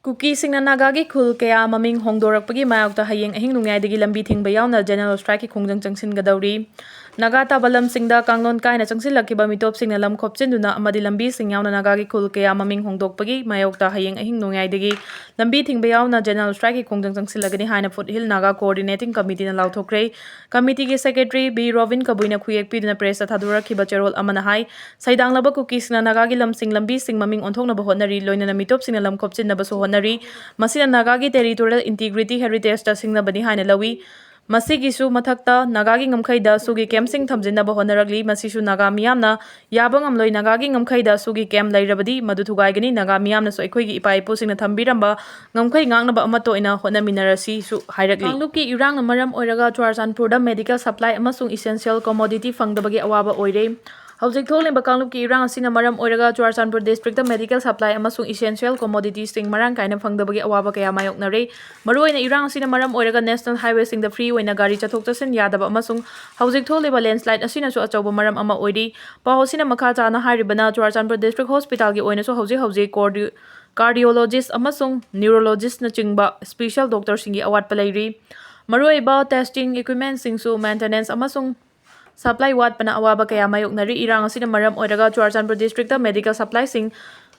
Kuki Singi Nagagi khul kaya maming hongdorakpagi mayokta hayeng ahing nungaidagi lambi thingba yauna general strike ki khongjang changsingadawri naga tabalam singda kanglon kaina changsilakiba mitop singna lam khopchinduna amadi lambi sing yauna nagagi khul kaya maming hongdokpagi mayokta hayeng ahing nungaidagi lambi thingba yauna general strike ki khongjang changsilagani haina foothill naga coordinating committee na lauthokre committee ki secretary B Robin Kabuina khuyek piduna press thadura khiba cherol amana hai saidanglaba Kuki Singi Nagagi lam sing lambi sing maming onthokna bahonari loinana mitop singna lam khopchinna baso honari masina Nagagi territorial integrity heritage ta singna bani haina lawi Masigisu Mathakta Nagagi ngamkhaida sugi kem sing thamjinna bahonaragli masisu naga miyamna yabang amloi Nagagi ngamkhaida sugi kem lairabadi madu thugaigani naga miyamna so ekhoi ipai pu singna thambiramba ngamkhai ngangnaba amato ina honaminarasi su hairagli kangluki irangna maram oiraga Churachandpurda medical supply amasung essential commodity fangdabagi awaba oire Howjik tholimba kangluki irang asina maram oiraga Churachandpur district medical supply amasung essential commodities sing marang kaina fangdabagi awaba kaya mayoknare maruoina irang asina maram oiraga national highway sing the free oina gari chathok chasin yadaba amasung howjik tholiba landslide asina su achauba maram ama oiri pahosina makha chana haribana Churachandpur district hospital gi oina su howjik cardiologist amasung neurologist na chingba special doctor singi awat palairi maruoiba testing equipment sing su maintenance amasung supply wat pana awaba kaya mayoknari irang asina maram oiraga Churachandpur district medical supply sing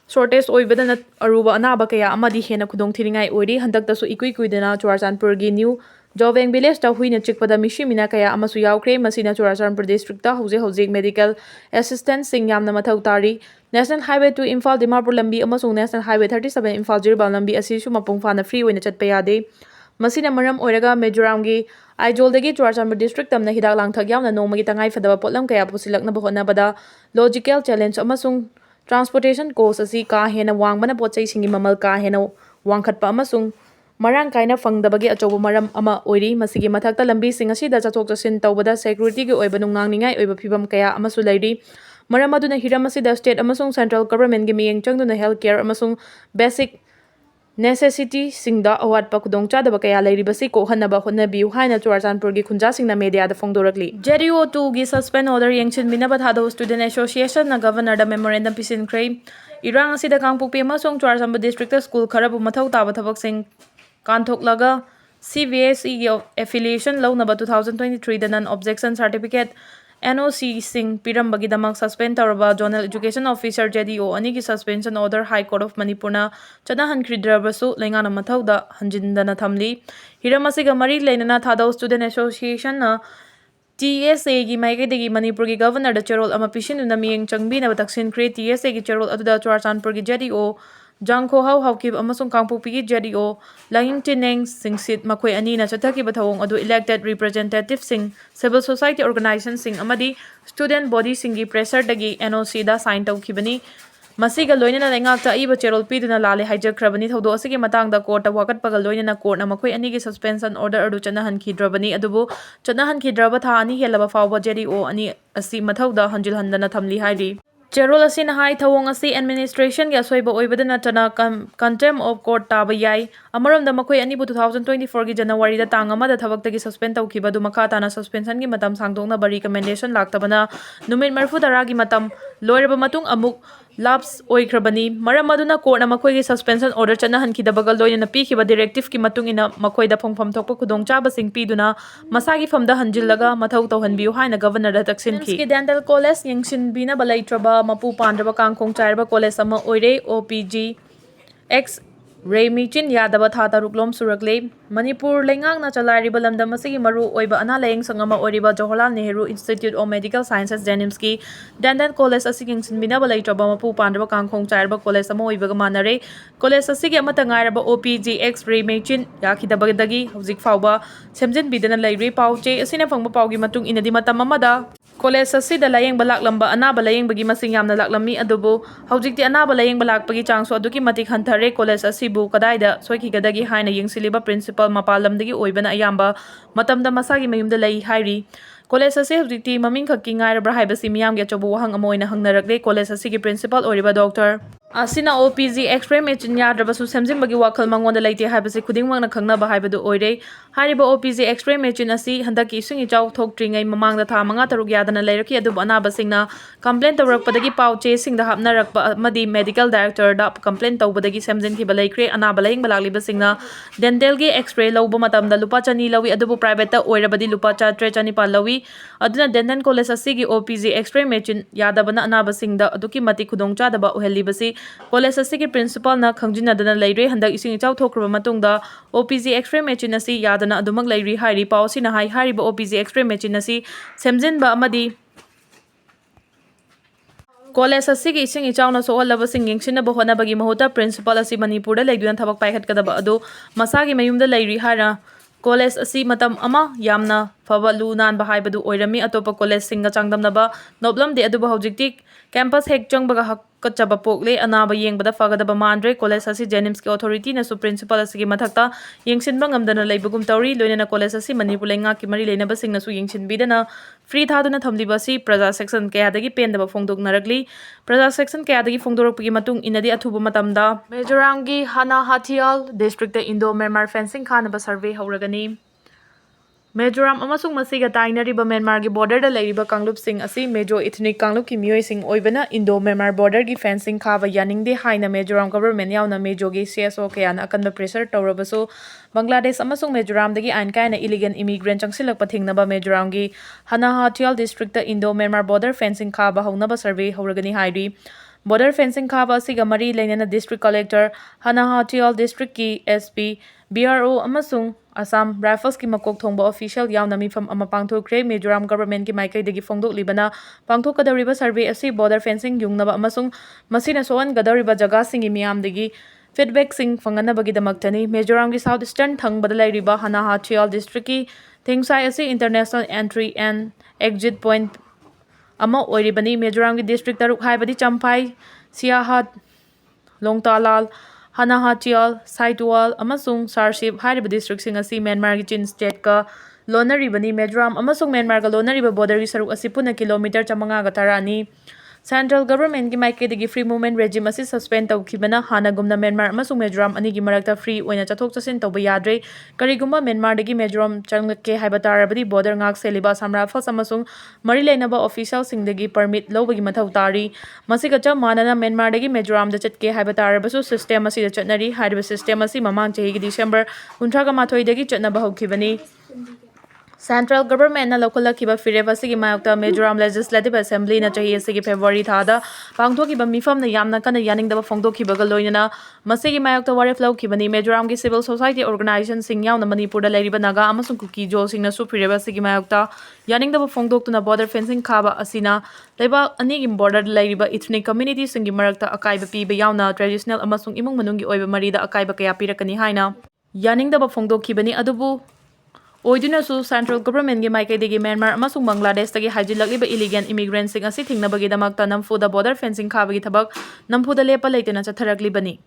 shortage oibadana aruba anaba kaya amadi hena khudong thiringai oiri handakta su ikui kuidana Churachandpur gi new Joveng village ta huina chikpada mishimina kaya amasu yaukre masina Churachandpur district ta hojik medical assistant sing yamna mathau tari National Highway 2 Imphal Dimapur lambi amasung National Highway 37 Imphal Jiribam lambi asi su mapung fana free oina chatpa yade masina maram oiraga Mizoramgi Aijoldagi Churachandpur district tamna hidak langthak yamna nongmagi tangai fadaba potlam kaya pusilakna bahonabada logical challenge amasung transportation cost asi ka hena wangbana pochai singi mamal ka hena wangkhatpa amasung marang kaina fangdabagi achobo maram ama oiri masigi mathakta lambi sing asida chathok chasin tawbada security gi oiba nungangningai oiba phibam kaya amasu lairi maram aduna hiram asida state amasung central government gi miyeng changduna health care amasung basic necessity singda awat pa kudong chadaba kaya lairibasi ko hanaba honabiu haina Churachandpur gi khunja singna media da fongdorakli JDO 2 gi suspend order yengchin binaba thado student association na governor da memorandum pisin krai irang asida kangpukpi amasung Churachandpur district school kharabu mathau taba thabak sing kanthok laga CVSE gi affiliation lawnaba 2023 da non objection certificate NOC sing pirambagi damak suspend taraba zonal education officer JDO ani ki suspension order High Court of Manipur na chanahan khridrabasu lengana mathauda hanjindana thamli hiramasiga mari leinana thadau student association na TSA gi maigedegi Manipur gi governor da cherol ama pisinuna miyeng changbina bataksin kre TSA gi cherol aduda Churachandpur gi JDO Jangkho hau haukib amasung kangpukpi gi JDO langing tineng singsit makhoi ani na chathaki bathawong adu elected representative sing civil society organization sing amadi student body singi pressure dagi NOC da sign tawkhibani masiga loinana lengakta iba cherol piduna lale haijakrabani thodo asigi matangda court ta wakat pagal loinana court na makhoi ani gi suspension order adu chanahan khidrabani adubu chanahan khidraba tha ani helaba fawba JDO ani asi mathauda hanjil handana thamli hairi Cherol asina hai thawong asi administration ga soiba oibadana tana contempt of court taba yai amarom da makhoi ani bu 2024 gi January da tang amada thabak tagi suspend tawkhiba du makha tana suspension gi matam sangdongna ba recommendation laktabana numit marfu dara gi matam loiraba matung amuk laps oikrabani maram aduna court na makhoi gi suspension order chana hanki da bagal loina pi khiba directive ki matung ina makhoi da phongpham thokpa khudong chaba sing piduna masagi famda hanjillaga mathau tawhanbiu haina governor da taksin ki dental college yengsin bina balai traba mapu pandraba kangkhong chairba college ama oire OPG X Remichin Yadaba Thata Ruklom Surakle Manipur Lengang na Chalari Balamda Masigi Maru Oiba Ana Laying Sangama Oriba Jawaharlal Nehru Institute of Medical Sciences Janimski Dandan College Asiging Sinbina Balai Trabama Pu Pandaba Kangkong Chairba College Samo Oiba Manare College Asigi Amatangaraba OPG X Remichin Yakidabagdagi Hauzik Fauba Semjin Bidana Lairi Pauche Asina Fangba Paugi Matung Inadimata Mamada College asida layeng balak lamba anaba layeng bagi masing yamna laklami adubu haujikti anaba layeng balak pagi changso aduki matik hantare college asibu kadaida soikigadagi haina yengsiliba principal mapalamdagi oibana ayamba matamda masagi mayumda lay hairi college ase haujikti maming khakki ngairabra haibasi miyamgi achobu wahang amoina hangnarakle college asigi principal oriba doctor asina OPG X-ray machine yadrabasu semjimbagi wakhal mangonda leite haibase khudingmangna khangnaba haibadu oire hariba OPG X-ray machine asi handaki isingi chau thokdringai mamangda tha manga taruk yadana leiraki adu anaba singna complaint tawrakpadagi pauche singda hapnarakpa amadi medical director da complaint tawbadagi semjinkiba leikre anaba leing balakliba singna dental gi X-ray lawba matamda lupa chani lawi adu private ta oirabadi lupa cha trechani pa lawi aduna dental college asigi OPG X-ray machine yadabana anaba singda aduki mati khudong chadaba ohelibasi college asigi principal na khangjinadana leire handak ising ichau thokraba matungda OPG X-ray machine asi yadana adumak leiri hairi pawsi na hai hariba OPG X-ray machine asi semjinba amadi college asigi ising ichau na soalaba sing yengsinaba honabagi mahuta principal asi Manipur da leiduna thabak paikhatkadaba adu masagi mayumda leiri hara college asi matam ama yamna faba lu nan ba haibadu oirami atopa college singa changdamnaba noblam de adu hojikti campus hek changbaga hakachaba pokle anaba yengbada fagadaba mandre college asi Jenims ki authority na su principal asi mathakta yengsinba ngamdana leibugum tawri loinana college asi Manipur lenga ki mari leinaba singna su yengsinbidana free thaduna thamliba si praja section kayadagi pendaba fongdok narakli praja section kayadagi fongdorakpagi matung inadi athuba matamda Mizoramgi Hana Hathial district ta Indo Myanmar fencing khanaba survey hauragani Mizoram amasung masiga tainariba Myanmar gi border da leiriba kanglup sing asi Mejo ethnic kanglup ki mioi sing oibana Indo Myanmar border gi fencing khaba yaningde haina Mizoram government yauna Mejo gi CSO kayana akanba pressure tawrabasu Bangladesh amasung Mizoram dagi ain kaina illegal immigrant changsilak pathingnaba Mizoram gi Hana Hathial district ta Indo Myanmar border fencing khaba haunaba survey hauragani hairi border fencing khaba asiga mari leinana district collector Hana Hathial district ki SP BRO amasung Assam Rifles ki makok thongba official yauna mifam ama pangthokre Mizoram government ki maikai dagi fongdok libana pangthokadariba survey asi border fencing yungnaba amasung masina soan gadariba jaga singi miyam dagi feedback sing fanganabagi damaktani Mizoram ki south eastern thangbada lairiba Hana Hathial district ki Thingsai asi international entry and exit point ama oiribani Mizoram ki district taruk haibadi Champhai Siahat Longtalal Hana Hathial, Saitwal, amasung Sarship hairiba district sing asi Myanmar gi Chin state ka lonaribani Mizoram amasung Myanmar ga lonariba border gi saruk asi puna kilometer 510 Central government gi maikai dagi free movement regime asi suspend tawkhibana hana gumna Myanmar amasung Mizoram ani gi marakta free oina chathok chasin tawba yadre karigumba Myanmar dagi Mizoram changlake haiba tarabadi border ngak seliba samra fas amasung mari leinaba official sing dagi permit lobagi mathau tari masiga cha manana Myanmar dagi Mizoram da chatke haiba tarabasu system asi da chatnari haiba system asi mamang chehi gi December 19 dagi chatnaba hokhibani Central government na lokalakhiba fireva sigi mayokta Mizoram Legislative Assembly na chahi asigi February thada pangthokiba mifam na yamna kana yaningdaba fongdokhibaga loinana masigi mayokta waref lawkhibani Mizoram gi civil society organization sing yauna Manipur da leiriba Naga amasung Kuki jo sing na su fireva sigi mayokta yaningdaba fongdoktuna border fencing khaba asina leba ani gi border leiriba ethnic community singi marakta akaiba piba yauna traditional amasung imung manungi oiba marida akaiba kaya pirakani haina yaningdaba fongdokhibani adubu Oidunasu Central Government gi maikai dagi Myanmar amasung Bangladesh dagi hajilakliba illegal immigrants sing asi thingnabagi damakta namfuda border fencing khabagi thabak namfuda lepa leitena chatharaklibani